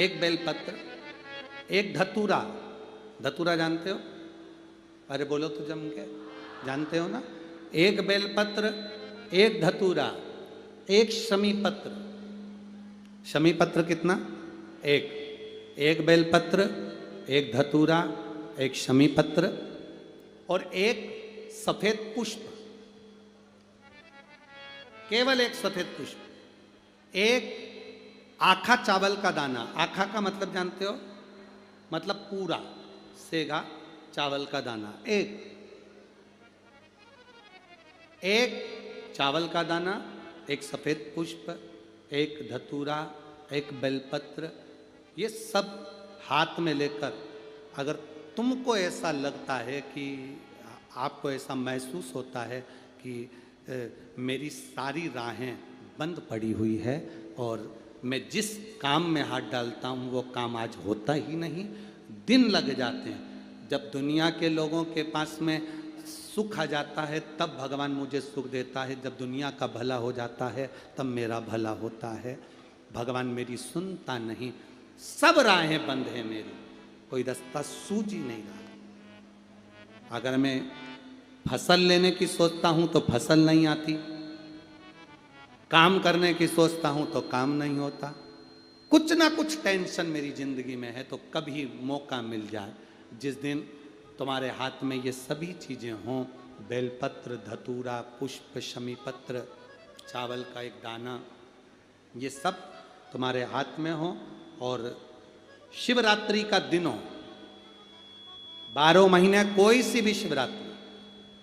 एक बेलपत्र, एक धतूरा। धतूरा जानते हो? अरे बोलो तो जम के, जानते हो ना? एक बेलपत्र, एक धतूरा, एक शमी पत्र। शमी पत्र कितना? एक बेलपत्र, एक धतूरा, एक शमी पत्र और एक सफेद पुष्प। केवल एक सफेद पुष्प। एक आखा चावल का दाना। आखा का मतलब जानते हो? मतलब पूरा सेगा चावल का दाना। एक चावल का दाना, एक सफेद पुष्प, एक धतूरा, एक बेलपत्र, ये सब हाथ में लेकर अगर तुमको ऐसा लगता है कि आपको ऐसा महसूस होता है कि मेरी सारी राहें बंद पड़ी हुई है और मैं जिस काम में हाथ डालता हूँ वो काम आज होता ही नहीं, दिन लग जाते हैं। जब दुनिया के लोगों के पास में सुख आ जाता है तब भगवान मुझे सुख देता है, जब दुनिया का भला हो जाता है तब मेरा भला होता है। भगवान मेरी सुनता नहीं, सब राहें बंद हैं मेरी, कोई रास्ता सूझ ही नहीं रहा। अगर मैं फसल लेने की सोचता हूँ तो फसल नहीं आती, काम करने की सोचता हूं तो काम नहीं होता। कुछ ना कुछ टेंशन मेरी जिंदगी में है। तो कभी मौका मिल जाए जिस दिन तुम्हारे हाथ में ये सभी चीजें हों, बेलपत्र, धतूरा, पुष्प, शमी पत्र, चावल का एक दाना, ये सब तुम्हारे हाथ में हो और शिवरात्रि का दिन हो, 12 महीने कोई सी भी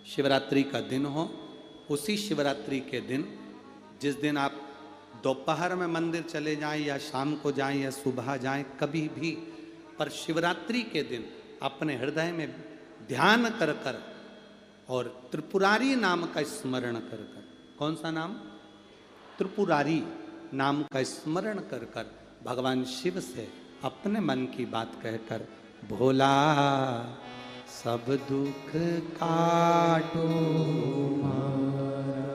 शिवरात्रि का दिन हो, उसी शिवरात्रि के दिन जिस दिन आप दोपहर में मंदिर चले जाएं या शाम को जाएं या सुबह जाएं, कभी भी, पर शिवरात्रि के दिन अपने हृदय में ध्यान कर कर और त्रिपुरारी नाम का स्मरण कर कर। कौन सा नाम? त्रिपुरारी नाम का स्मरण कर कर भगवान शिव से अपने मन की बात कहकर, भोला सब दुख काटो,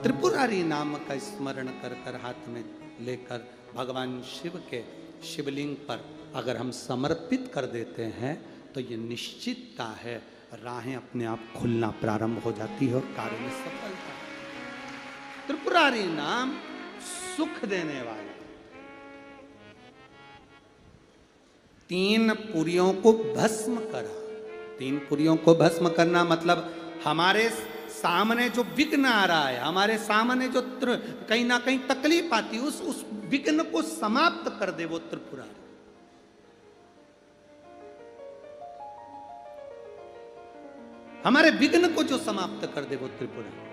त्रिपुरारी नाम का स्मरण कर कर हाथ में लेकर भगवान शिव के शिवलिंग पर अगर हम समर्पित कर देते हैं तो ये निश्चितता है राहें अपने आप खुलना प्रारंभ हो जाती है और कार्य में सफलता। त्रिपुरारी नाम सुख देने वाला। 3 पुरियों को भस्म करा। 3 पुरियों को भस्म करना मतलब हमारे सामने जो विघ्न आ रहा है, हमारे सामने जो कहीं ना कहीं तकलीफ आती है, उस विघ्न को समाप्त कर दे वो त्रिपुरारी। हमारे विघ्न को जो समाप्त कर दे वो त्रिपुरारी।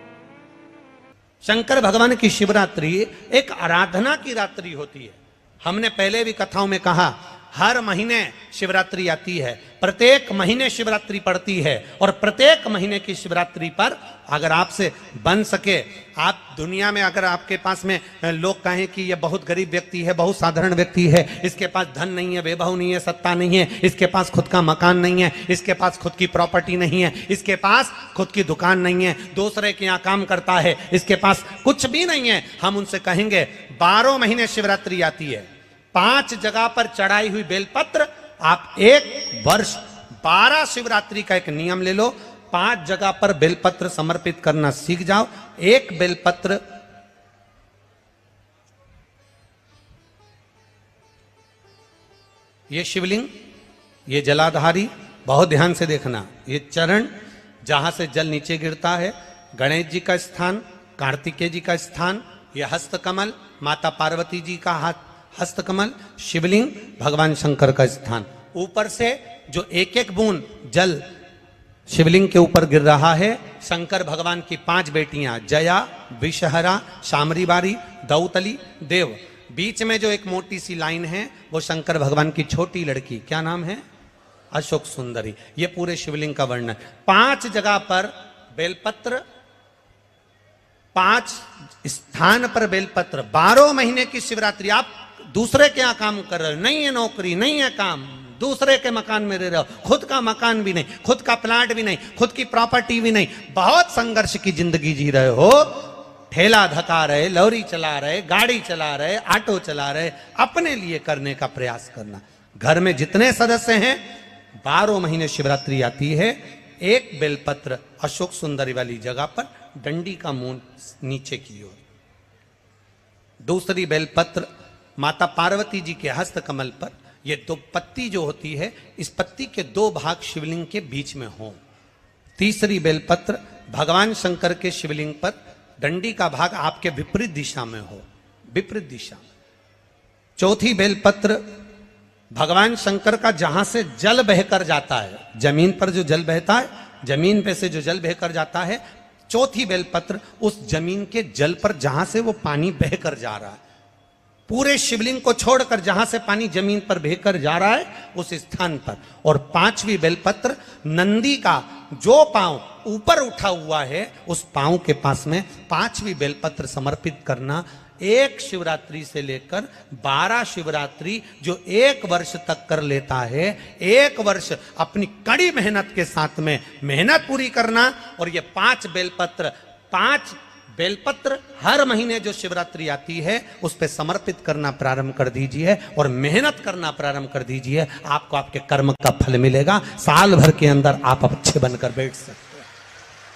शंकर भगवान की शिवरात्रि एक आराधना की रात्रि होती है। हमने पहले भी कथाओं में कहा, हर महीने शिवरात्रि आती है, प्रत्येक महीने शिवरात्रि पड़ती है और प्रत्येक महीने की शिवरात्रि पर अगर आपसे बन सके, आप दुनिया में अगर आपके पास में लोग कहें कि ये बहुत गरीब व्यक्ति है, बहुत साधारण व्यक्ति है, इसके पास धन नहीं है, वैभव नहीं है, सत्ता नहीं है, इसके पास खुद का मकान नहीं है, इसके पास खुद की प्रॉपर्टी नहीं है, इसके पास खुद की दुकान नहीं है, दूसरे के यहाँ काम करता है, इसके पास कुछ भी नहीं है, हम उनसे कहेंगे 12 महीने शिवरात्रि आती है, 5 जगह पर चढ़ाई हुई बेलपत्र, आप 1 वर्ष 12 शिवरात्रि का एक नियम ले लो, 5 जगह पर बेलपत्र समर्पित करना सीख जाओ। 1 बेलपत्र, ये शिवलिंग, ये जलाधारी, बहुत ध्यान से देखना, ये चरण जहां से जल नीचे गिरता है, गणेश जी का स्थान, कार्तिकेय जी का स्थान, यह हस्तकमल, माता पार्वती जी का हाथ हस्तकमल, शिवलिंग, भगवान शंकर का स्थान। ऊपर से जो एक एक बूंद जल शिवलिंग के ऊपर गिर रहा है, शंकर भगवान की 5 बेटियां, जया, विषहरा, शामरीबारी, दौतली, देव। बीच में जो एक मोटी सी लाइन है वो शंकर भगवान की छोटी लड़की, क्या नाम है? अशोक सुंदरी। ये पूरे शिवलिंग का वर्णन। 5 जगह पर बेलपत्र, 5 स्थान पर बेलपत्र, 12 महीने की शिवरात्रि। आप दूसरे के यहाँ काम कर रहे हो, नहीं है नौकरी, नहीं है काम, दूसरे के मकान में रह रहे हो, खुद का मकान भी नहीं, खुद का प्लाट भी नहीं, खुद की प्रॉपर्टी भी नहीं, बहुत संघर्ष की जिंदगी जी रहे हो, ठेला धका रहे, लॉरी चला रहे, गाड़ी चला रहे, ऑटो चला रहे, अपने लिए करने का प्रयास करना। घर में जितने सदस्य हैं 12 महीने शिवरात्रि आती है, एक बेलपत्र अशोक सुंदरी वाली जगह पर डंडी का मुंह नीचे की ओर, दूसरी बेलपत्र माता पार्वती जी के हस्त कमल पर, ये दो पत्ती जो होती है इस पत्ती के दो भाग शिवलिंग के बीच में हो, तीसरी बेलपत्र भगवान शंकर के शिवलिंग पर डंडी का भाग आपके विपरीत दिशा में हो, विपरीत दिशा में, चौथी बेलपत्र भगवान शंकर का जहां से जल बहकर जाता है, जमीन पर जो जल बहता है, जमीन पे से जो जल बहकर जाता है, चौथी बेलपत्र उस जमीन के जल पर जहां से वो पानी बहकर जा रहा है, पूरे शिवलिंग को छोड़कर जहां से पानी जमीन पर बहकर जा रहा है उस स्थान पर, और पांचवी बेलपत्र नंदी का जो पांव ऊपर उठा हुआ है उस पांव के पास में पांचवी बेलपत्र समर्पित करना। एक शिवरात्रि से लेकर 12 शिवरात्रि जो एक वर्ष तक कर लेता है, एक वर्ष अपनी कड़ी मेहनत के साथ में मेहनत पूरी करना, और ये 5 बेलपत्र हर महीने जो शिवरात्रि आती है उस पे समर्पित करना प्रारंभ कर दीजिए और मेहनत करना प्रारंभ कर दीजिए, आपको आपके कर्म का फल मिलेगा, साल भर के अंदर आप अच्छे बनकर बैठ सकते हैं।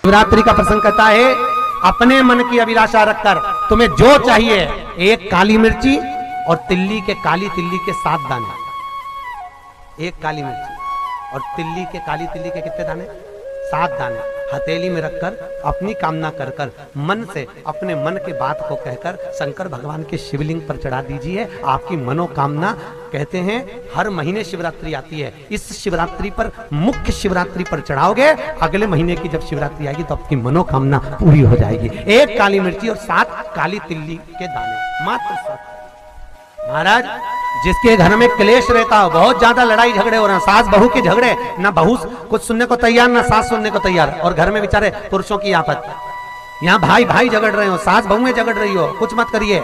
शिवरात्रि का प्रसंग कहता है अपने मन की अभिलाषा रखकर तुम्हें जो चाहिए, एक काली मिर्ची और काली तिल्ली के 7 दाने, एक काली मिर्ची और काली तिल्ली के कितने दाने? 7 दाने हथेली में रखकर अपनी कामना कर कर मन से अपने मन की बात को कहकर शंकर भगवान के शिवलिंग पर चढ़ा दीजिए, आपकी मनोकामना। कहते हैं हर महीने शिवरात्रि आती है, इस शिवरात्रि पर मुख्य शिवरात्रि पर चढ़ाओगे, अगले महीने की जब शिवरात्रि आएगी तो आपकी मनोकामना पूरी हो जाएगी। एक काली मिर्ची और 7 काली तिल्ली के दाने, मात्र 7। महाराज जिसके घर में क्लेश रहता हो, बहुत ज्यादा लड़ाई झगड़े हो रहे हैं, सास बहू के झगड़े, ना बहू कुछ सुनने को तैयार ना सास सुनने को तैयार, और घर में बेचारे पुरुषों की आफत, यहाँ भाई भाई झगड़ रहे हो, सास बहू में झगड़ रही हो, कुछ मत करिए।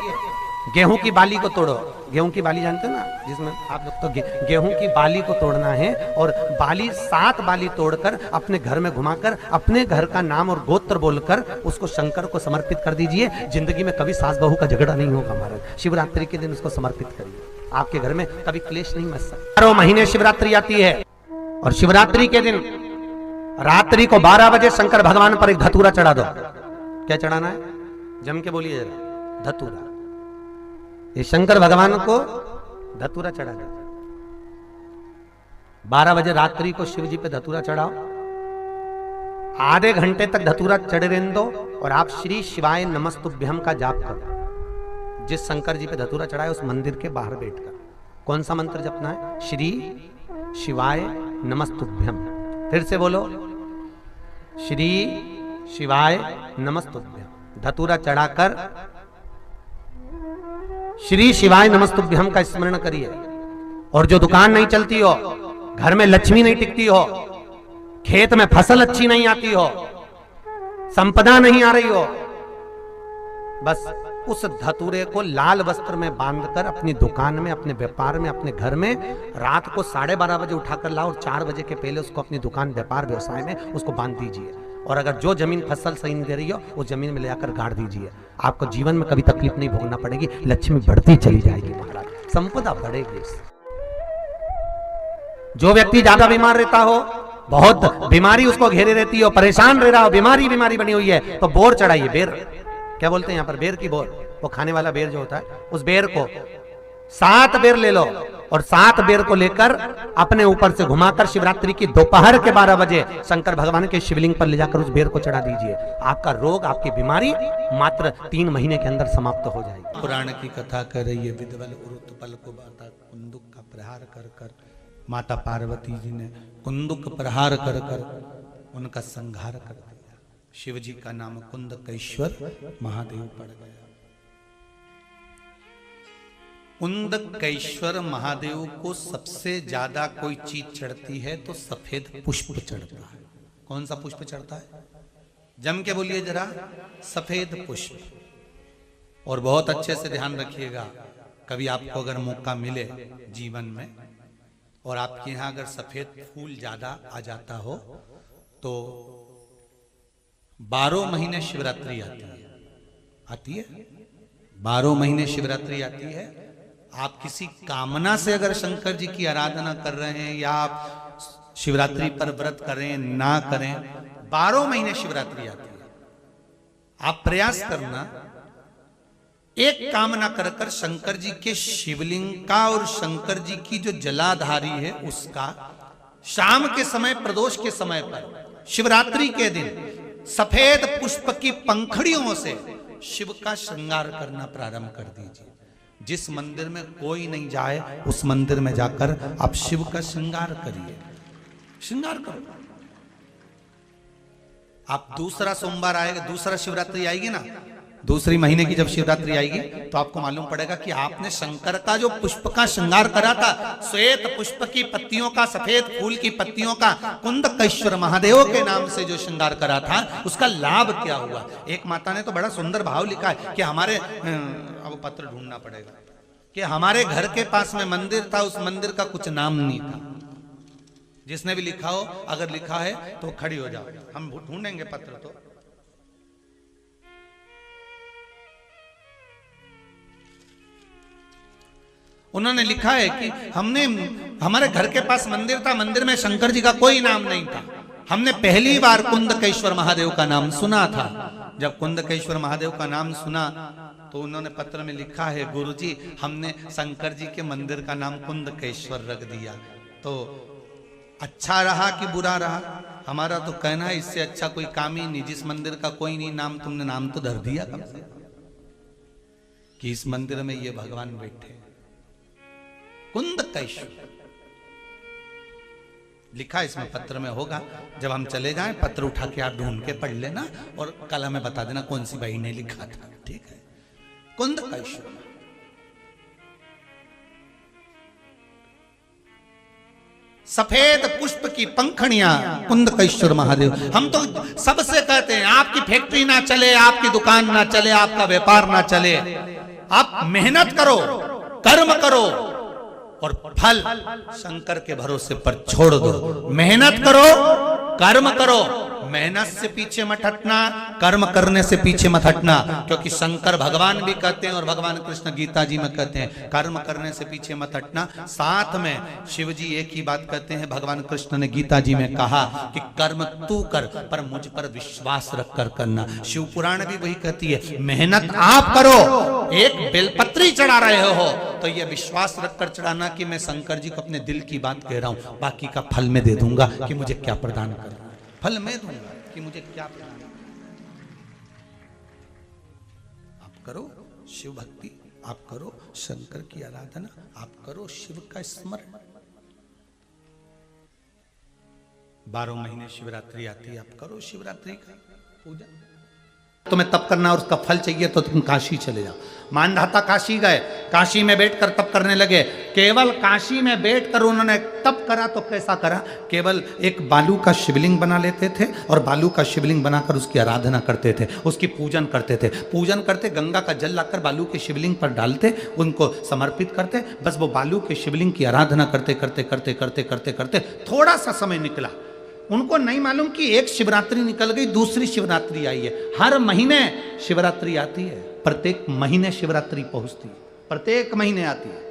गेहूं की बाली को तोड़ो, गेहूं की बाली जानते हो ना, जिसमें आप लोग तो गेहूं की बाली को तोड़ना है, और बाली 7 बाली तोड़कर अपने घर में घुमाकर अपने घर का नाम और गोत्र बोलकर उसको शंकर को समर्पित कर दीजिए। जिंदगी में कभी सास बहू का झगड़ा नहीं होगा महाराज, शिवरात्रि के दिन उसको समर्पित करिए, आपके घर में कभी क्लेश नहीं मच सकता। 12 महीने शिवरात्रि आती है, और शिवरात्रि के दिन रात्रि को 12 बजे शंकर भगवान पर एक धतूरा चढ़ा दो। क्या चढ़ाना है? जम के बोलिए जरा, धतूरा। ये शंकर भगवान को धतूरा चढ़ा दो। 12 बजे रात्रि को शिव जी पे धतूरा चढ़ाओ, आधे घंटे तक धतूरा चढ़े रहने दो, और आप श्री शिवाय नमस्तुभ्यम का जाप करो। जिस शंकर जी पे धतूरा चढ़ाए उस मंदिर के बाहर बैठकर कौन सा मंत्र जपना है? श्री शिवाय नमस्तुभ्यम। फिर से बोलो, श्री शिवाय नमस्तुभ्यम। धतूरा चढ़ाकर श्री शिवाय नमस्तुभ्यम का स्मरण करिए। और जो दुकान नहीं चलती हो, घर में लक्ष्मी नहीं टिकती हो, खेत में फसल अच्छी नहीं आती हो, संपदा नहीं आ रही हो, बस उस धतूरे को लाल वस्त्र में बांधकर अपनी दुकान में, अपने व्यापार में, अपने घर में रात को 12:30 बजे उठाकर लाओ, और 4 बजे के पहले उसको अपनी दुकान, व्यापार, व्यवसाय में उसको बांध दीजिए। और अगर जो जमीन फसल सही नहीं दे रही हो वो जमीन में ले जाकर गाड़ दीजिए। आपको जीवन में कभी तकलीफ नहीं भोगना पड़ेगी, लक्ष्मी बढ़ती चली जाएगी महाराज, संपदा बढ़ेगी। जो व्यक्ति ज्यादा बीमार रहता हो, बहुत बीमारी उसको घेरे रहती हो, परेशान रह रहा हो, बीमारी बनी हुई है, तो बोर चढ़ाइए। बेर क्या बोलते हैं यहाँ पर? बेर की बोर, वो खाने वाला बेर जो होता है, उस बेर को 7 बेर ले लो, और 7 बेर को लेकर अपने ऊपर से घुमाकर शिवरात्रि की दोपहर के 12 बजे शंकर भगवान के शिवलिंग पर ले जाकर उस बेर को चढ़ा दीजिए। आपका रोग, आपकी बीमारी मात्र 3 महीने के अंदर समाप्त हो जाएगी। पुराण की कथा कर रही है, विदवल उरुतपल को बाता कुंदुक का प्रहार कर कर माता पार्वती जी ने कुंदुक प्रहार कर कर उनका संहार कर दिया। शिव जी का नाम कुंदकेश्वर महादेव पड़ गया। कुंदकेश्वर महादेव को सबसे ज्यादा कोई चीज चढ़ती है तो सफेद पुष्प चढ़ता है। कौन सा पुष्प चढ़ता है? जम के बोलिए जरा, सफेद पुष्प। और बहुत अच्छे से ध्यान रखिएगा, कभी आपको अगर मौका मिले जीवन में और आपके यहाँ अगर सफेद फूल ज्यादा आ जाता हो तो 12 महीने शिवरात्रि आती है 12 महीने शिवरात्रि आती है। आप किसी कामना से अगर शंकर जी की आराधना कर रहे हैं या आप शिवरात्रि पर व्रत करें ना करें, 12 महीने शिवरात्रि आती है। आप प्रयास करना, एक कामना कर कर शंकर जी के शिवलिंग का और शंकर जी की जो जलाधारी है उसका शाम के समय, प्रदोष के समय पर, शिवरात्रि के दिन सफेद पुष्प की पंखड़ियों से शिव का श्रृंगार करना प्रारंभ कर दीजिए। जिस मंदिर में कोई नहीं जाए उस मंदिर में जाकर आप शिव का श्रृंगार करिए, श्रृंगार करो। आप दूसरा सोमवार आएगा, दूसरा शिवरात्रि आएगी ना, दूसरी महीने की जब शिवरात्रि आएगी तो आपको मालूम पड़ेगा कि आपने शंकर का जो पुष्प का श्रृंगार करा था, श्वेत पुष्प की पत्तियों का, सफेद फूल की पत्तियों का, कुंदकेश्वर महादेव के नाम से जो श्रृंगार करा था, उसका लाभ क्या हुआ। एक माता ने तो बड़ा सुंदर भाव लिखा है कि हमारे, अब पत्र ढूंढना पड़ेगा, कि हमारे घर के पास में मंदिर था, उस मंदिर का कुछ नाम नहीं था। जिसने भी लिखा हो, अगर लिखा है तो खड़ी हो जाओ, हम ढूंढेंगे पत्र। तो उन्होंने लिखा है कि हमारे घर के पास मंदिर था, मंदिर में शंकर जी का कोई नाम नहीं था। हमने पहली बार कुंदकेश्वर महादेव का नाम सुना था। जब कुंदकेश्वर महादेव का नाम सुना तो उन्होंने पत्र में लिखा है, गुरुजी हमने शंकर जी के मंदिर का नाम कुंदकेश्वर रख दिया। तो अच्छा रहा कि बुरा रहा, हमारा तो कहना है इससे अच्छा कोई काम ही नहीं। जिस मंदिर का कोई नहीं नाम, तुमने नाम तो धर दिया कम से, कि इस मंदिर में ये भगवान बैठे, कुंदकेश्वर लिखा इसमें पत्र में होगा। जब हम चले जाएं, पत्र उठा के आप ढूंढ के पढ़ लेना और कल हमें बता देना कौन सी बहन ने लिखा था, ठीक है। कुंदकेश्वर, सफेद पुष्प की पंखड़ियां, कुंदकेश्वर महादेव। हम तो सबसे कहते हैं आपकी फैक्ट्री ना चले, आपकी दुकान ना चले, आपका व्यापार ना चले, आप मेहनत करो, कर्म करो और फल शंकर के भरोसे पर छोड़ दो। मेहनत करो, कर्म करो, मेहनत से पीछे मत हटना, कर्म करने से पीछे मत हटना। क्योंकि शंकर भगवान भी कहते हैं और भगवान कृष्ण गीता जी में कहते हैं, कर्म करने से पीछे मत हटना। साथ में शिव जी एक ही बात कहते हैं, भगवान कृष्ण ने गीता जी में कहा कि कर्म तू कर पर मुझ पर विश्वास रख कर करना। शिव पुराण भी वही कहती है, मेहनत आप करो। एक बेलपत्री चढ़ा रहे हो तो यह विश्वास रखकर चढ़ाना कि मैं शंकर जी को अपने दिल की बात कह रहा हूं, बाकी का फल मैं दे दूंगा कि मुझे क्या प्रदान करना, फल मैं दूंगा कि मुझे क्या प्रदान। आप करो शिव भक्ति, आप करो शंकर की आराधना, आप करो शिव का स्मरण। 12 महीने शिवरात्रि आती है, आप करो शिवरात्रि का पूजा। तुम्हें तप करना और उसका फल चाहिए तो तुम काशी चले जाओ। मानधाता काशी गए, काशी में बैठकर तप करने लगे। केवल काशी में बैठकर उन्होंने तप करा तो कैसा करा, केवल एक बालू का शिवलिंग बना लेते थे और बालू का शिवलिंग बनाकर उसकी आराधना करते थे, उसकी पूजन करते थे। पूजन करते, गंगा का जल लाकर बालू के शिवलिंग पर डालते, उनको समर्पित करते, बस वो बालू के शिवलिंग की आराधना करते करते करते करते करते करते थोड़ा सा समय निकला। उनको नहीं मालूम कि एक शिवरात्रि निकल गई, दूसरी शिवरात्रि आई है। हर महीने शिवरात्रि आती है, प्रत्येक महीने शिवरात्रि पहुंचती है, प्रत्येक महीने आती है।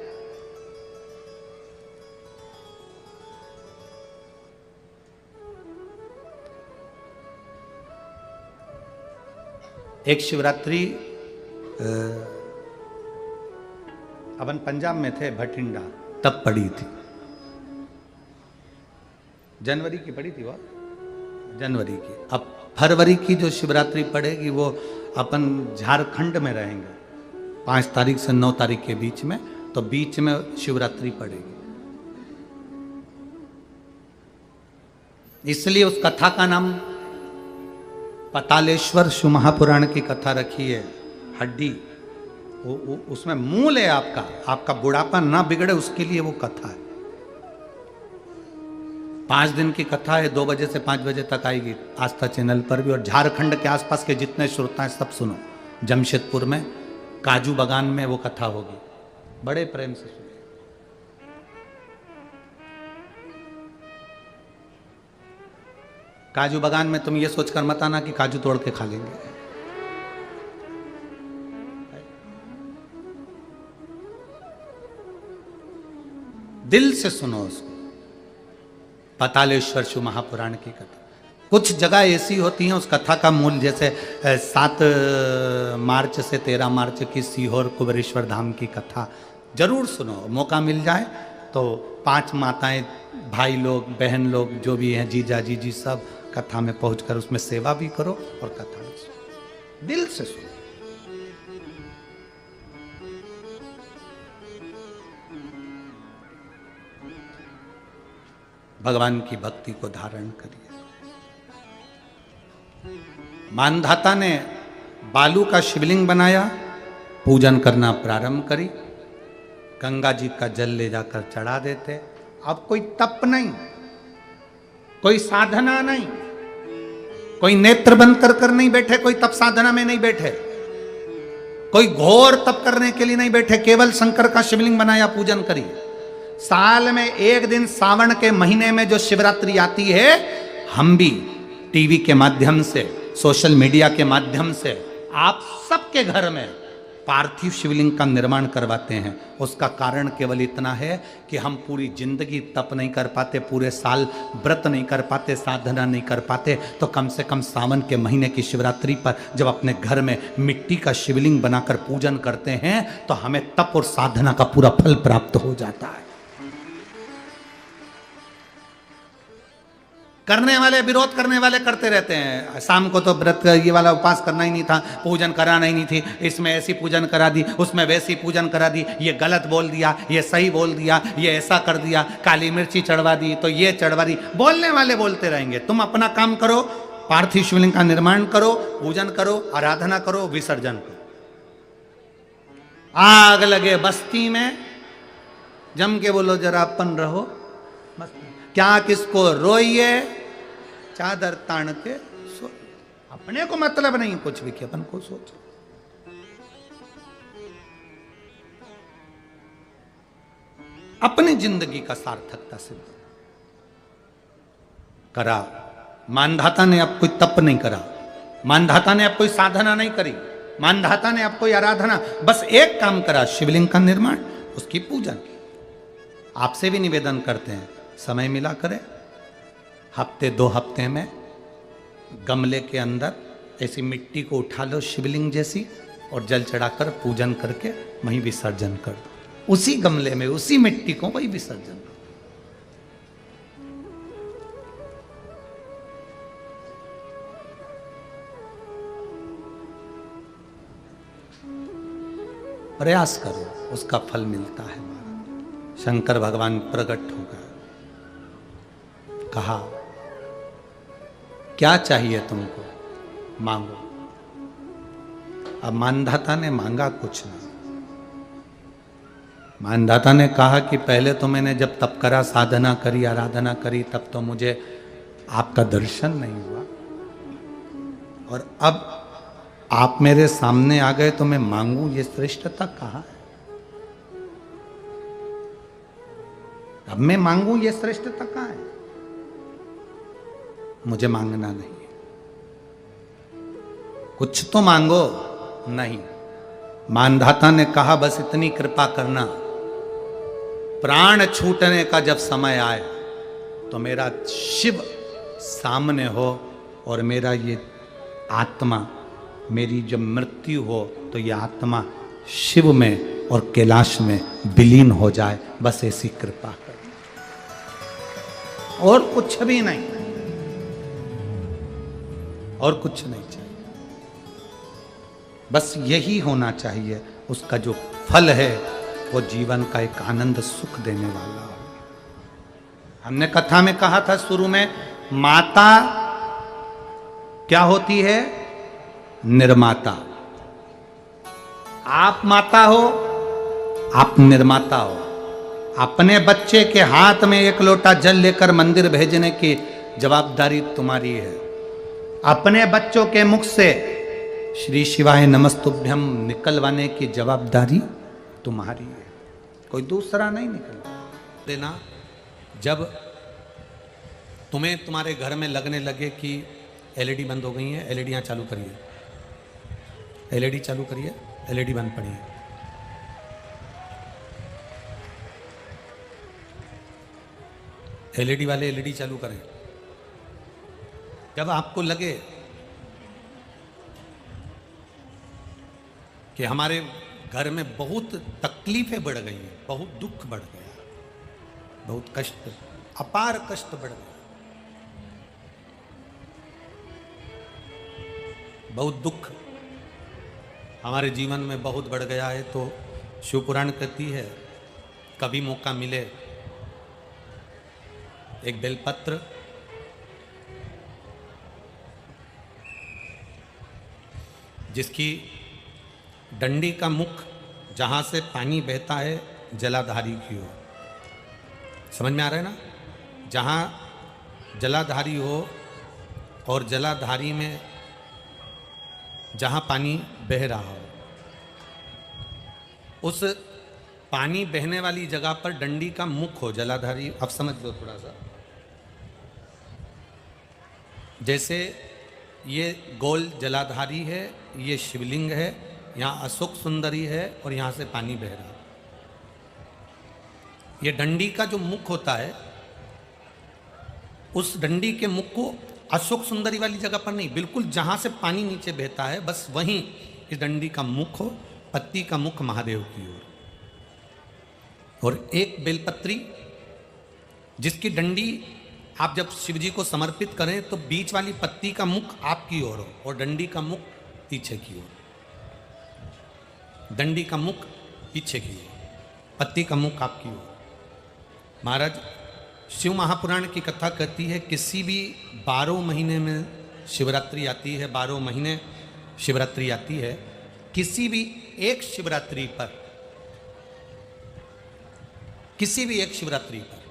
एक शिवरात्रि अपन पंजाब में थे, भटिंडा, तब पड़ी थी, जनवरी की पड़ी थी वो, जनवरी की। अब फरवरी की जो शिवरात्रि पड़ेगी वो अपन झारखंड में रहेंगे 5 तारीख से 9 तारीख के बीच में, तो बीच में शिवरात्रि पड़ेगी। इसलिए उस कथा का नाम पतालेश्वर शिव महापुराण की कथा रखी है। हड्डी उसमें मूल है आपका बुढ़ापा ना बिगड़े उसके लिए वो कथा है। 5 दिन की कथा है, 2 बजे से 5 बजे तक आएगी आस्था चैनल पर भी। और झारखंड के आसपास के जितने श्रोता हैं सब सुनो। जमशेदपुर में काजू बागान में वो कथा होगी, बड़े प्रेम से सुनो। काजू बागान में तुम ये सोचकर मत आना कि काजू तोड़ के खा लेंगे। दिल से सुनो उसको। पातालेश्वर शिव महापुराण की कथा, कुछ जगह ऐसी होती हैं उस कथा का मूल, जैसे 7 मार्च से 13 मार्च की सीहोर कुबेरेश्वर धाम की कथा जरूर सुनो, मौका मिल जाए तो 5 माताएं, भाई लोग, बहन लोग जो भी हैं, जीजा जीजी, सब कथा में पहुंचकर उसमें सेवा भी करो और कथा भी सुनो, दिल से सुनो। भगवान की भक्ति को धारण करिए। मानधाता ने बालू का शिवलिंग बनाया, पूजन करना प्रारंभ करी, गंगा जी का जल ले जाकर चढ़ा देते। अब कोई तप नहीं, कोई साधना नहीं, कोई नेत्र बंद कर नहीं बैठे, कोई तप साधना में नहीं बैठे, कोई घोर तप करने के लिए नहीं बैठे, केवल शंकर का शिवलिंग बनाया, पूजन करी। साल में एक दिन सावन के महीने में जो शिवरात्रि आती है, हम भी टीवी के माध्यम से, सोशल मीडिया के माध्यम से आप सबके घर में पार्थिव शिवलिंग का निर्माण करवाते हैं। उसका कारण केवल इतना है कि हम पूरी जिंदगी तप नहीं कर पाते, पूरे साल व्रत नहीं कर पाते, साधना नहीं कर पाते, तो कम से कम सावन के महीने की शिवरात्रि पर जब अपने घर में मिट्टी का शिवलिंग बनाकर पूजन करते हैं तो हमें तप और साधना का पूरा फल प्राप्त हो जाता है। करने वाले, विरोध करने वाले करते रहते हैं, शाम को तो व्रत ये वाला उपवास करना ही नहीं था, पूजन कराना ही नहीं थी, इसमें ऐसी पूजन करा दी, उसमें वैसी पूजन करा दी, ये गलत बोल दिया, ये सही बोल दिया, ये ऐसा कर दिया, काली मिर्ची चढ़वा दी तो ये चढ़वा दी। बोलने वाले बोलते रहेंगे, तुम अपना काम करो, पार्थिव शिवलिंग का निर्माण करो, पूजन करो, आराधना करो, विसर्जन करो। आग लगे बस्ती में, जम के बोलो जरा अपन रहो, क्या किसको रोइए, चादर तान के सो, अपने को मतलब नहीं कुछ भी कि अपन को सोचो। अपनी जिंदगी का सार्थकता सिद्ध करा। मानधाता ने अब कोई तप नहीं करा, मानधाता ने अब कोई साधना नहीं करी, मानधाता ने अब कोई आराधना, बस एक काम करा, शिवलिंग का निर्माण, उसकी पूजन की। आपसे भी निवेदन करते हैं, समय मिला करें, हफ्ते 2 हफ्ते में गमले के अंदर ऐसी मिट्टी को उठा लो शिवलिंग जैसी, और जल चढ़ाकर पूजन करके वहीं विसर्जन कर दो, उसी गमले में उसी मिट्टी को वहीं विसर्जन करो। प्रयास करो, उसका फल मिलता है। शंकर भगवान प्रकट हो गए, कहा क्या चाहिए तुमको, मांगो। अब मानधाता ने मांगा कुछ नहीं, मानधाता ने कहा कि पहले तो मैंने जब तप करा, साधना करी, आराधना करी, तब तो मुझे आपका दर्शन नहीं हुआ, और अब आप मेरे सामने आ गए तो मैं मांगू, ये श्रेष्ठता कहाँ है? अब मैं मांगू, ये श्रेष्ठता कहाँ है? मुझे मांगना नहीं है, कुछ तो मांगो। नहीं, मानधाता ने कहा बस इतनी कृपा करना, प्राण छूटने का जब समय आए तो मेरा शिव सामने हो, और मेरा ये आत्मा, मेरी जब मृत्यु हो तो ये आत्मा शिव में और कैलाश में विलीन हो जाए, बस ऐसी कृपा कर, और कुछ भी नहीं, और कुछ नहीं चाहिए, बस यही होना चाहिए। उसका जो फल है वो जीवन का एक आनंद सुख देने वाला हो। हमने कथा में कहा था शुरू में, माता क्या होती है? निर्माता। आप माता हो, आप निर्माता हो। अपने बच्चे के हाथ में 1 लोटा जल लेकर मंदिर भेजने की जवाबदारी तुम्हारी है। अपने बच्चों के मुख से श्री शिवाय नमस्तुभ्यम निकलवाने की जवाबदारी तुम्हारी है, कोई दूसरा नहीं निकल देना। जब तुम्हें तुम्हारे घर में लगने लगे कि एलईडी बंद हो गई है, एलईडियाँ चालू करिए, एलईडी चालू करिए, एलईडी बंद पड़ी है, एलईडी वाले एलईडी चालू करें। जब आपको लगे कि हमारे घर में बहुत तकलीफें बढ़ गई हैं, बहुत दुख बढ़ गया, बहुत कष्ट, अपार कष्ट बढ़ गया, बहुत दुख हमारे जीवन में बहुत बढ़ गया है, तो शिव पुराण कहती है कभी मौका मिले एक बेलपत्र जिसकी डंडी का मुख जहां से पानी बहता है जलाधारी की ओर, समझ में आ रहा है ना, जहां जलाधारी हो और जलाधारी में जहां पानी बह रहा हो, उस पानी बहने वाली जगह पर डंडी का मुख हो जलाधारी। अब समझ लो थोड़ा सा, जैसे ये गोल जलाधारी है, ये शिवलिंग है, यहाँ अशोक सुंदरी है और यहाँ से पानी बह रहा है। ये डंडी का जो मुख होता है, उस डंडी के मुख को अशोक सुंदरी वाली जगह पर नहीं, बिल्कुल जहाँ से पानी नीचे बहता है बस वहीं इस डंडी का मुख हो, पत्ती का मुख महादेव की ओर, और एक बेलपत्री जिसकी डंडी आप जब शिव जी को समर्पित करें तो बीच वाली पत्ती का मुख आपकी ओर हो और डंडी का मुख पीछे की ओर, डंडी का मुख पीछे की ओर, पत्ती का मुख आपकी ओर। महाराज शिव महापुराण की कथा कहती है किसी भी 12 महीने में शिवरात्रि आती है, 12 महीने शिवरात्रि आती है, किसी भी एक शिवरात्रि पर, किसी भी एक शिवरात्रि पर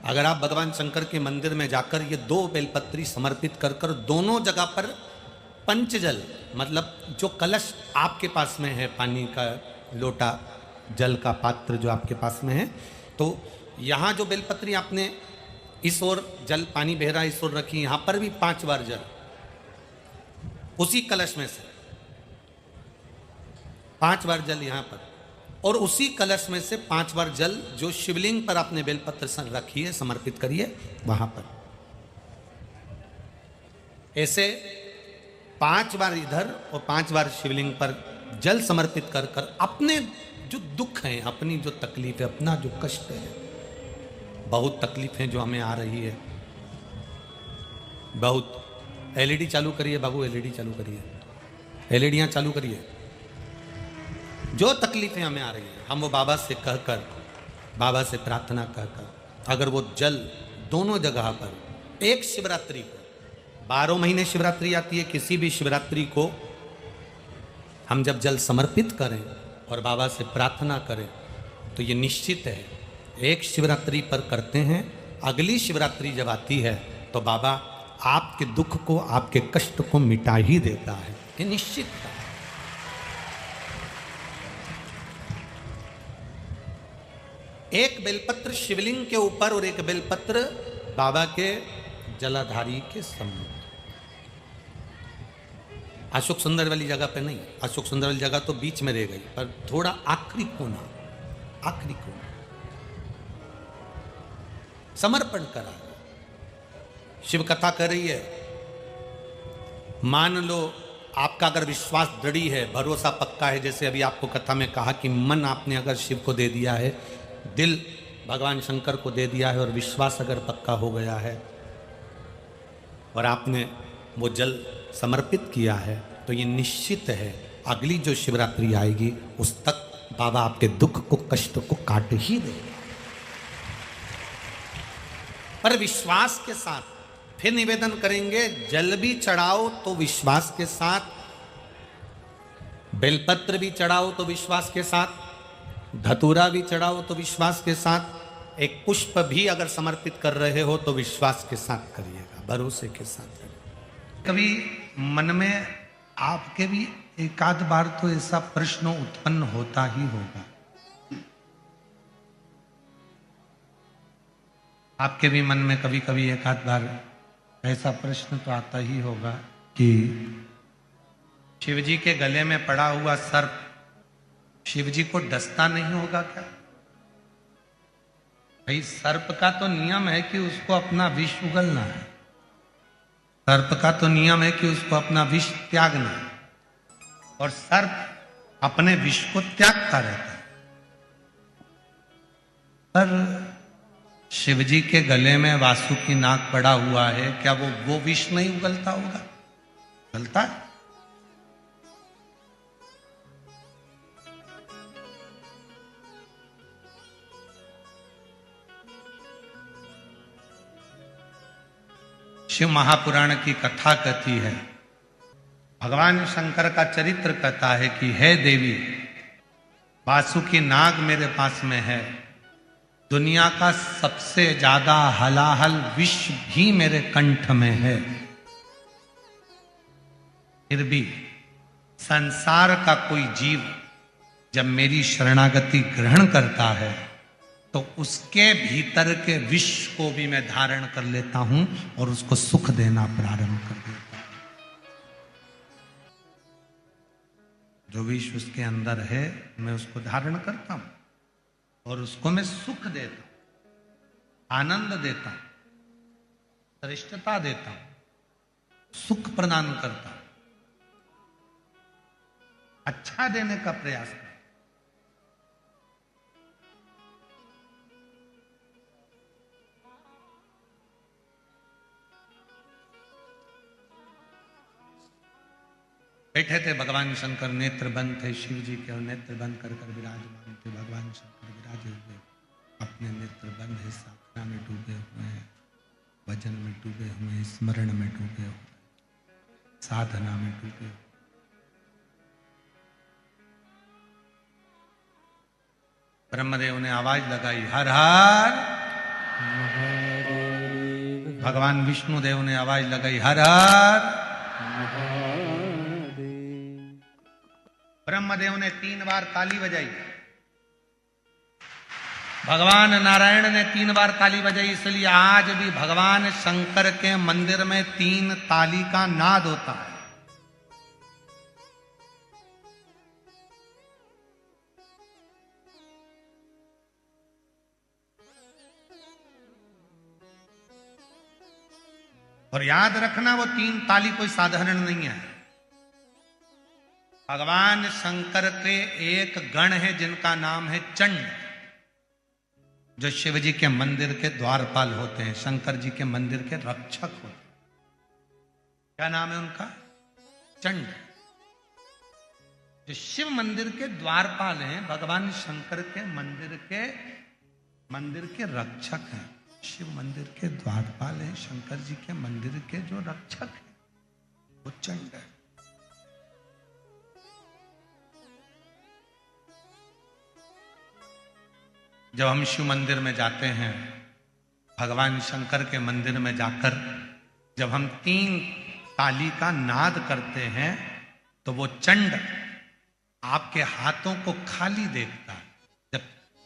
अगर आप भगवान शंकर के मंदिर में जाकर ये 2 बेलपत्री समर्पित कर कर दोनों जगह पर पंचजल, मतलब जो कलश आपके पास में है, पानी का लोटा, जल का पात्र जो आपके पास में है, तो यहाँ जो बेलपत्री आपने इस ओर जल पानी बह रहा है इस ओर रखी, यहाँ पर भी 5 बार जल उसी कलश में से 5 बार जल यहाँ पर, और उसी कलश में से 5 बार जल जो शिवलिंग पर आपने बेलपत्र रखी है समर्पित करिए वहां पर। ऐसे 5 बार इधर और 5 बार शिवलिंग पर जल समर्पित कर कर अपने जो दुख हैं, अपनी जो तकलीफ है, अपना जो कष्ट है, बहुत तकलीफें जो हमें आ रही है, बहुत। एलईडी चालू करिए बाबू, एलईडी चालू करिए, एलईडियां चालू करिए। जो तकलीफें हमें आ रही हैं हम वो बाबा से कहकर, बाबा से प्रार्थना कहकर, अगर वो जल दोनों जगह पर एक शिवरात्रि को, 12 महीने शिवरात्रि आती है, किसी भी शिवरात्रि को हम जब जल समर्पित करें और बाबा से प्रार्थना करें तो ये निश्चित है एक शिवरात्रि पर करते हैं, अगली शिवरात्रि जब आती है तो बाबा आपके दुख को, आपके कष्ट को मिटा ही देता है, ये निश्चित है। एक बेलपत्र शिवलिंग के ऊपर और एक बेलपत्र बाबा के जलाधारी के सम्मुख। अशोक सुंदर वाली जगह पे नहीं, अशोक सुंदर वाली जगह तो बीच में रह गई, पर थोड़ा आखिरी कोना, आखिरी कोना समर्पण करा। शिव कथा कर रही है, मान लो आपका अगर विश्वास दृढ़ है, भरोसा पक्का है, जैसे अभी आपको कथा में कहा कि मन आपने अगर शिव को दे दिया है, दिल भगवान शंकर को दे दिया है और विश्वास अगर पक्का हो गया है और आपने वो जल समर्पित किया है, तो ये निश्चित है अगली जो शिवरात्रि आएगी उस तक बाबा आपके दुख को, कष्ट को काट ही देगा। पर विश्वास के साथ फिर निवेदन करेंगे, जल भी चढ़ाओ तो विश्वास के साथ, बेलपत्र भी चढ़ाओ तो विश्वास के साथ, धतूरा भी चढ़ाओ तो विश्वास के साथ, एक पुष्प भी अगर समर्पित कर रहे हो तो विश्वास के साथ करिएगा, भरोसे के साथ करिएगा। कभी मन में आपके भी एक आध बार तो ऐसा प्रश्न उत्पन्न होता ही होगा, आपके भी मन में कभी कभी एक आध बार ऐसा प्रश्न तो आता ही होगा कि शिवजी के गले में पड़ा हुआ सर्प शिवजी को डसता नहीं होगा क्या? भाई सर्प का तो नियम है कि उसको अपना विष उगलना है, सर्प का तो नियम है कि उसको अपना विष त्यागना है, और सर्प अपने विष को त्यागता रहता है। पर शिवजी के गले में वासुकी नाग पड़ा हुआ है, क्या वो विष नहीं उगलता होगा? उगलता है। शिव महापुराण की कथा कहती है, भगवान शंकर का चरित्र कहता है कि हे देवी, वासुकी नाग मेरे पास में है, दुनिया का सबसे ज्यादा हलाहल विष भी मेरे कंठ में है, फिर भी संसार का कोई जीव जब मेरी शरणागति ग्रहण करता है तो उसके भीतर के विष को भी मैं धारण कर लेता हूं और उसको सुख देना प्रारंभ कर देता हूं। जो विष उसके अंदर है मैं उसको धारण करता हूं और उसको मैं सुख देता हूं, आनंद देता हूं, श्रेष्ठता देता हूं, सुख प्रदान करता हूं, अच्छा देने का प्रयास करता हूं। बैठे थे भगवान शंकर, नेत्र बंद थे शिव जी के, और नेत्र बंद कर कर विराजमान थे भगवान शंकर विराजे हुए, अपने नेत्र बंद है, साधना में डूबे हुए हैं, भजन में डूबे हुए हैं, स्मरण में डूबे हुए, साधना में डूबे हुए। ब्रह्मदेव ने आवाज लगाई, हर हर महादेव। भगवान विष्णु देव ने आवाज लगाई, हर हर महादेव। ब्रह्मदेव ने 3 बार ताली बजाई, भगवान नारायण ने 3 बार ताली बजाई। इसलिए आज भी भगवान शंकर के मंदिर में 3 ताली का नाद होता है। और याद रखना, वो 3 ताली कोई साधारण नहीं है। भगवान शंकर के एक गण है जिनका नाम है चंड, जो शिव जी के मंदिर के द्वारपाल होते हैं, शंकर जी के मंदिर के रक्षक होते हैं। क्या नाम है उनका? चंड। जो शिव मंदिर के द्वारपाल हैं, भगवान शंकर के मंदिर के रक्षक हैं। शिव मंदिर के द्वारपाल हैं, शंकर जी के मंदिर के जो रक्षक हैं वो चंड है। जब हम शिव मंदिर में जाते हैं, भगवान शंकर के मंदिर में जाकर जब हम 3 ताली का नाद करते हैं तो वो चंड आपके हाथों को खाली देखता है। जब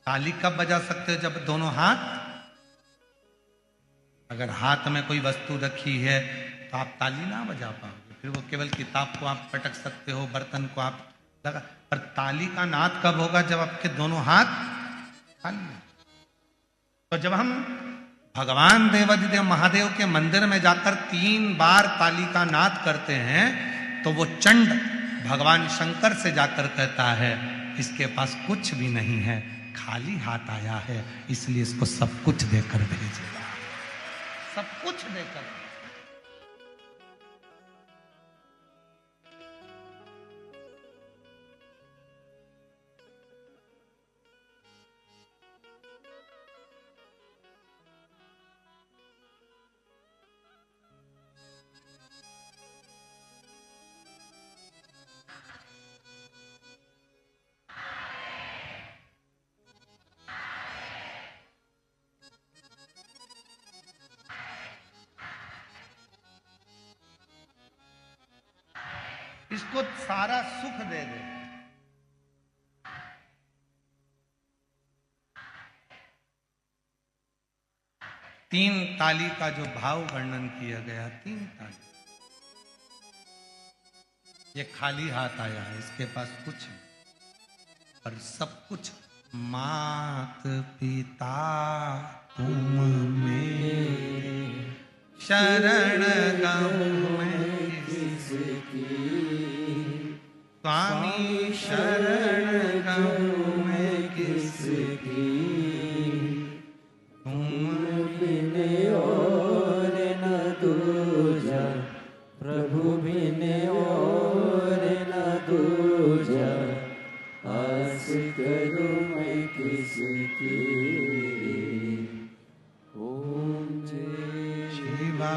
ताली कब बजा सकते हो? जब दोनों हाथ, अगर हाथ में कोई वस्तु रखी है तो आप ताली ना बजा पाओगे, फिर वो केवल किताब को आप पटक सकते हो, बर्तन को आप लगा, पर ताली का नाद कब होगा? जब आपके दोनों हाथ खाली। तो जब हम भगवान देवाधिदेव महादेव के मंदिर में जाकर 3 बार ताली का नाद करते हैं तो वो चंड भगवान शंकर से जाकर कहता है, इसके पास कुछ भी नहीं है, खाली हाथ आया है, इसलिए इसको सब कुछ देकर भेजेगा, सब कुछ देकर। इसको सारा सुख दे दे। तीन ताली का जो भाव वर्णन किया गया, 3 ताली, ये खाली हाथ आया है, इसके पास कुछ नहीं, पर सब कुछ मात पिता तुम मेरे, शरण गम मैं किसकी, स्वामी शरण गम मैं किसकी, तुम बिन और न दूजा, प्रभु बिन और न दूजा, आस करूं मैं किसकी। ओम जय शिवा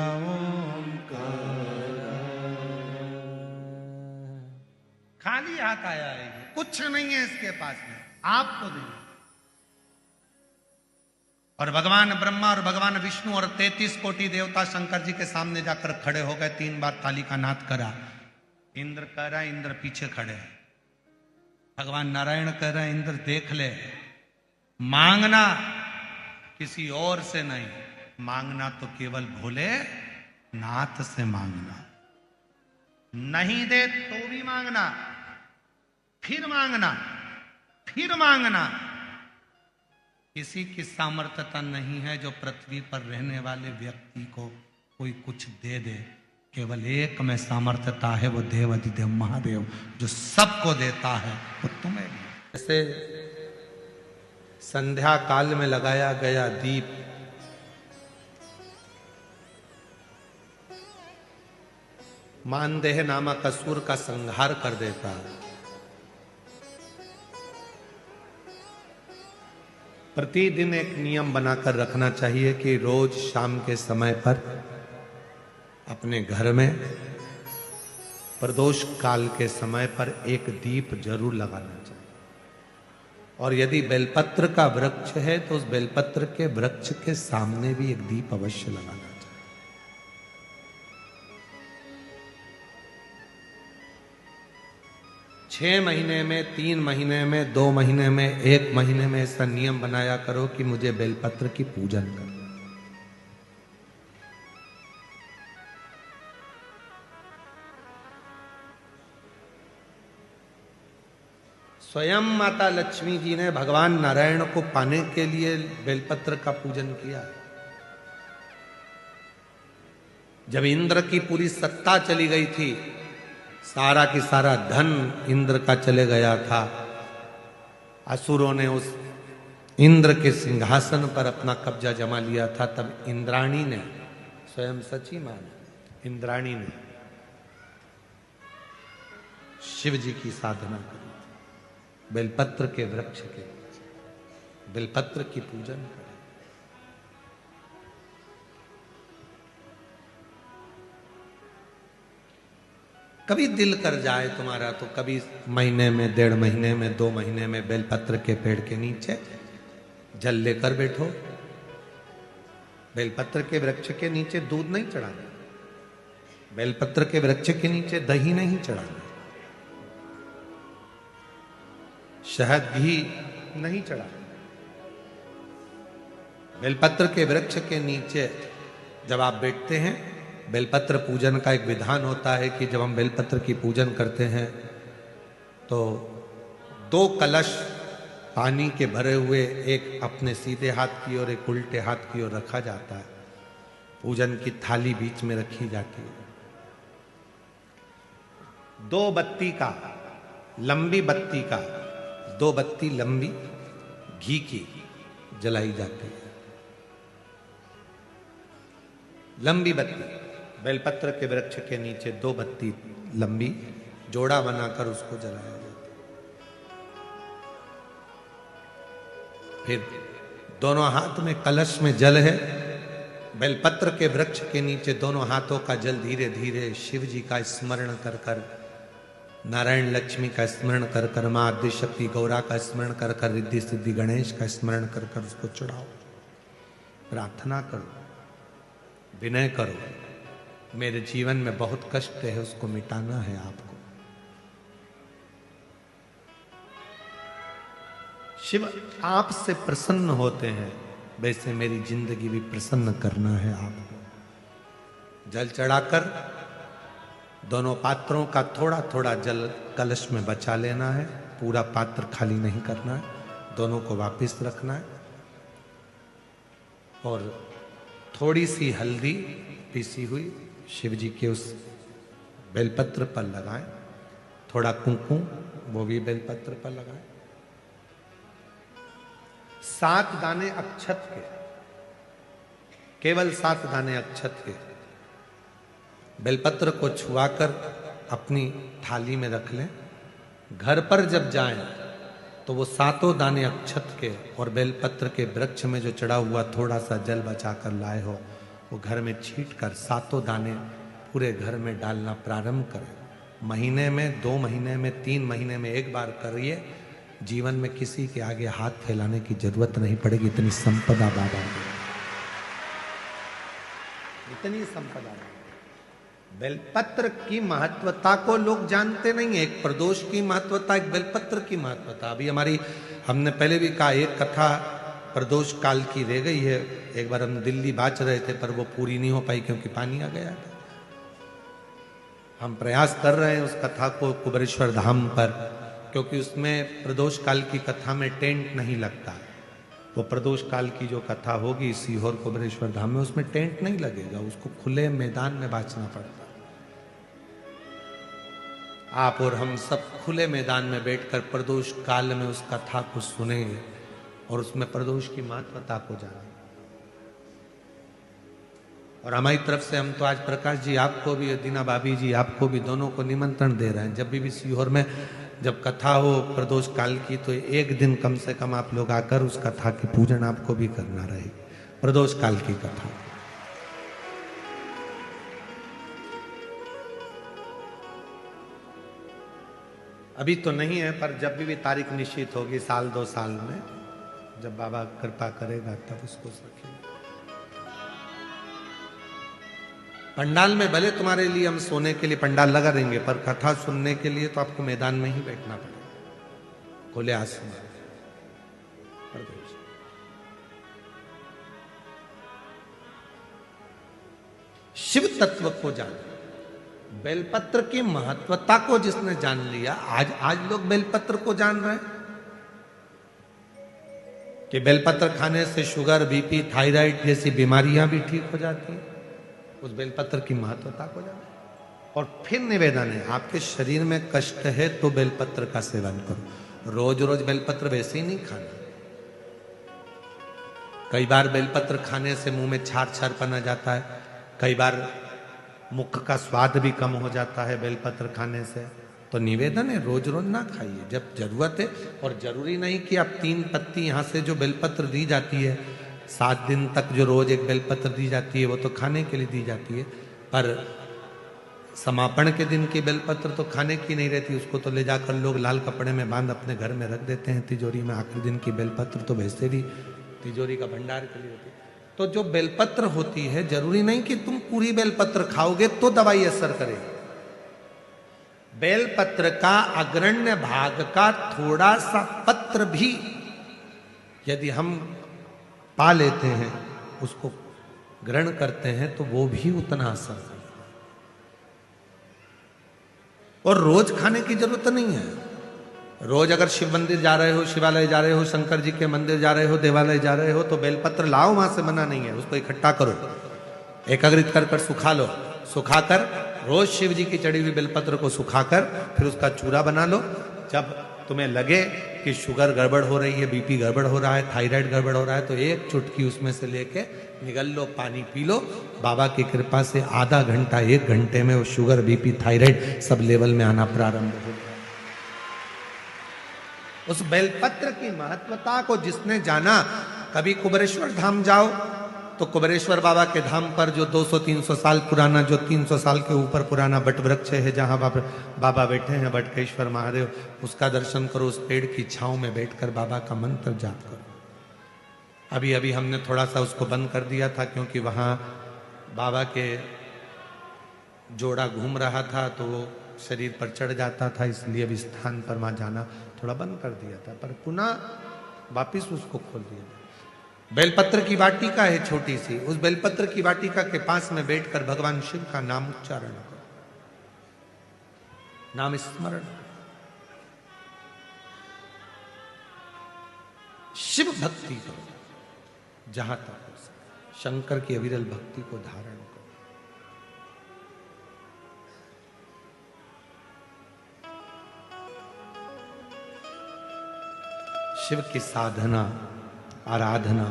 खाली हाथ आया है, कुछ नहीं है इसके पास में, आपको देना। और भगवान ब्रह्मा और भगवान विष्णु और 33 कोटि देवता शंकर जी के सामने जाकर खड़े हो गए। 3 बार ताली का नाद करा। इंद्र कह रहा है, इंद्र पीछे खड़े हैं। भगवान नारायण कह रहे हैं, इंद्र देख ले, मांगना किसी और से नहीं, मांगना तो केवल भोले नाथ से मांगना। नहीं दे तो भी मांगना, फिर मांगना, फिर मांगना। किसी की सामर्थ्यता नहीं है जो पृथ्वी पर रहने वाले व्यक्ति को कोई कुछ दे दे। केवल एक में सामर्थ्यता है, वो देवाधिदेव महादेव जो सबको देता है, वो तुम्हें भी। जैसे संध्या काल में लगाया गया दीप मानदेह नामक असुर का संहार कर देता है। प्रतिदिन एक नियम बनाकर रखना चाहिए कि रोज शाम के समय पर अपने घर में प्रदोष काल के समय पर एक दीप जरूर लगाना चाहिए। और यदि बेलपत्र का वृक्ष है तो उस बेलपत्र के वृक्ष के सामने भी एक दीप अवश्य लगाना चाहिए। 6 महीने में, 3 महीने में, 2 महीने में, 1 महीने में ऐसा नियम बनाया करो कि मुझे बेलपत्र की पूजन करो। स्वयं माता लक्ष्मी जी ने भगवान नारायण को पाने के लिए बेलपत्र का पूजन किया। जब इंद्र की पूरी सत्ता चली गई थी, सारा की सारा धन इंद्र का चले गया था, असुरों ने उस इंद्र के सिंहासन पर अपना कब्जा जमा लिया था, तब इंद्राणी ने, स्वयं सची माना, इंद्राणी ने शिव जी की साधना करी। बेलपत्र के वृक्ष के बेलपत्र की पूजन करें। कभी दिल कर जाए तुम्हारा तो कभी महीने में, 1.5 महीने में, 2 महीने में बेलपत्र के पेड़ के नीचे जल लेकर बैठो। बेलपत्र के वृक्ष के नीचे दूध नहीं चढ़ाना, बेलपत्र के वृक्ष के नीचे दही नहीं चढ़ाना, शहद घी नहीं चढ़ाना। बेलपत्र के वृक्ष के नीचे जब आप बैठते हैं, बेलपत्र पूजन का एक विधान होता है कि जब हम बेलपत्र की पूजन करते हैं तो 2 कलश पानी के भरे हुए, एक अपने सीधे हाथ की ओर, एक उल्टे हाथ की ओर रखा जाता है। पूजन की थाली बीच में रखी जाती है। 2 बत्ती का, लंबी बत्ती का, 2 बत्ती लंबी घी की जलाई जाती है। लंबी बत्ती बेलपत्र के वृक्ष के नीचे 2 बत्ती लंबी जोड़ा बनाकर उसको जलाया जाता है। फिर दोनों हाथ में कलश में जल है। बेलपत्र के वृक्ष के नीचे दोनों हाथों का जल धीरे धीरे शिव जी का स्मरण कर कर, नारायण लक्ष्मी का स्मरण कर कर, मां आदिशक्ति गौरा का स्मरण कर कर, रिद्धि सिद्धि गणेश का स्मरण कर कर उसको चढ़ाओ। प्रार्थना करो, विनय करो, मेरे जीवन में बहुत कष्ट है, उसको मिटाना है आपको। शिव आपसे प्रसन्न होते हैं, वैसे मेरी जिंदगी भी प्रसन्न करना है आपको। जल चढ़ाकर दोनों पात्रों का थोड़ा थोड़ा जल कलश में बचा लेना है, पूरा पात्र खाली नहीं करना है। दोनों को वापस रखना है और थोड़ी सी हल्दी पीसी हुई शिव जी के उस बेलपत्र पर लगाएं, थोड़ा कुंकुम वो भी बेलपत्र पर लगाएं, 7 दाने अक्षत के, केवल 7 दाने अक्षत के बेलपत्र को छुआकर अपनी थाली में रख लें। घर पर जब जाएं तो वो 7 दाने अक्षत के और बेलपत्र के वृक्ष में जो चढ़ा हुआ थोड़ा सा जल बचाकर लाए हो वो घर में छीट कर 7 दाने पूरे घर में डालना प्रारंभ करें। महीने में, 2 महीने में, 3 महीने में एक बार करिए। जीवन में किसी के आगे हाथ फैलाने की जरूरत नहीं पड़ेगी। इतनी संपदा बाबा की, इतनी संपदा। बेलपत्र की महत्वता को लोग जानते नहीं है। एक प्रदोष की महत्वता, एक बेलपत्र की महत्वता। अभी हमने पहले भी कहा, एक कथा प्रदोष काल की रह गई है। एक बार हम दिल्ली बाच रहे थे पर वो पूरी नहीं हो पाई क्योंकि पानी आ गया था। हम प्रयास कर रहे हैं उस कथा को कुबेरेश्वर धाम पर, क्योंकि उसमें प्रदोष काल की कथा में टेंट नहीं लगता। वो प्रदोष काल की जो कथा होगी सीहोर कुबेरेश्वर धाम में, उसमें टेंट नहीं लगेगा, उसको खुले मैदान में बांचना पड़ता। आप और हम सब खुले मैदान में बैठकर प्रदोष काल में उस कथा को सुनेंगे और उसमें प्रदोष की महत्वता को जानेंगे। और हमारी तरफ से हम तो आज प्रकाश जी आपको भी, दीना भाभी जी आपको भी, दोनों को निमंत्रण दे रहे हैं। जब भी सीहोर में जब कथा हो प्रदोष काल की तो एक दिन कम से कम आप लोग आकर उस कथा की पूजन आपको भी करना रहे। प्रदोष काल की कथा अभी तो नहीं है, पर जब भी तारीख निश्चित होगी 1-2 साल में, जब बाबा कृपा करेगा तब उसको रखेंगे। पंडाल में भले तुम्हारे लिए हम सोने के लिए पंडाल लगा देंगे, पर कथा सुनने के लिए तो आपको मैदान में ही बैठना पड़ेगा, खुले आसमान। शिव तत्व को जान, बेलपत्र की महत्वता को जिसने जान लिया, आज लोग बेलपत्र को जान रहे हैं कि बेलपत्र खाने से शुगर, बीपी, थायराइड जैसी बीमारियां भी ठीक हो जाती हैं। उस बेलपत्र की महत्वता को जाने। और फिर निवेदन है, आपके शरीर में कष्ट है तो बेलपत्र का सेवन करो। रोज रोज बेलपत्र वैसे ही नहीं खाना। कई बार बेलपत्र खाने से मुंह में छार छार पना जाता है, कई बार मुख का स्वाद भी कम हो जाता है बेलपत्र खाने से। तो निवेदन है, रोज रोज ना खाइए, जब जरूरत है। और जरूरी नहीं कि आप 3 पत्ती यहां से जो बेलपत्र दी जाती है 7 दिन तक जो रोज एक बेलपत्र दी जाती है वो तो खाने के लिए दी जाती है, पर समापन के दिन की बेलपत्र तो खाने की नहीं रहती। उसको तो ले जाकर लोग लाल कपड़े में बांध अपने घर में रख देते हैं तिजोरी में। आखिरी दिन की बेलपत्र तो वैसे भी तिजोरी का भंडार के लिए होती है। तो जो बेलपत्र होती है, जरूरी नहीं कि तुम पूरी बेलपत्र खाओगे तो दवाई असर करेगी। बेलपत्र का अग्रण्य भाग का थोड़ा सा पत्र भी यदि हम पा लेते हैं, उसको ग्रहण करते हैं, तो वो भी उतना असर है। और रोज खाने की जरूरत नहीं है। रोज अगर शिव मंदिर जा रहे हो, शिवालय जा रहे हो, शंकर जी के मंदिर जा रहे हो, देवालय जा रहे हो, तो बेलपत्र लाओ, वहां से मना नहीं है। उसको इकट्ठा करो, एकाग्रित कर सुखा लो। सुखाकर रोज शिव जी की चढ़ी हुई बेलपत्र को सुखाकर फिर उसका चूरा बना लो। जब तुम्हें लगे कि शुगर गड़बड़ हो रही है, बीपी गड़बड़ हो रहा है, थायराइड गड़बड़ हो रहा है, तो एक चुटकी उसमें से लेके निगल लो, पानी पी लो। बाबा की कृपा से आधा घंटा, 1 घंटे में वो sugar, BP, thyroid sub level में आना प्रारंभ हो। उस बेलपत्र की महत्वता को जिसने जाना, कभी कुबेरेश्वर धाम जाओ तो कुबेरेश्वर बाबा के धाम पर जो 200-300 साल पुराना, जो 300 साल के ऊपर पुराना वट वृक्ष है, जहाँ बाबा बैठे हैं, बटकेश्वर महादेव, उसका दर्शन करो। उस पेड़ की छांव में बैठकर बाबा का मंत्र जाप करो। अभी अभी हमने थोड़ा सा उसको बंद कर दिया था, क्योंकि वहाँ बाबा के जोड़ा घूम रहा था तो वो शरीर पर चढ़ जाता था, इसलिए अभी स्थान पर वहाँ जाना थोड़ा बंद कर दिया था, पर पुनः वापिस उसको खोल दिया। बेलपत्र की वाटिका है छोटी सी, उस बेलपत्र की वाटिका के पास में बैठकर भगवान शिव का नाम उच्चारण करो, नाम स्मरण। शिव भक्ति करो जहां तक हो सके, शंकर की अविरल भक्ति को धारण करो। शिव की साधना आराधना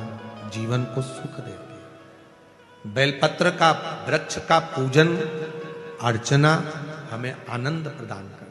जीवन को सुख देती है। बेलपत्र का वृक्ष का पूजन अर्चना हमें आनंद प्रदान करती है।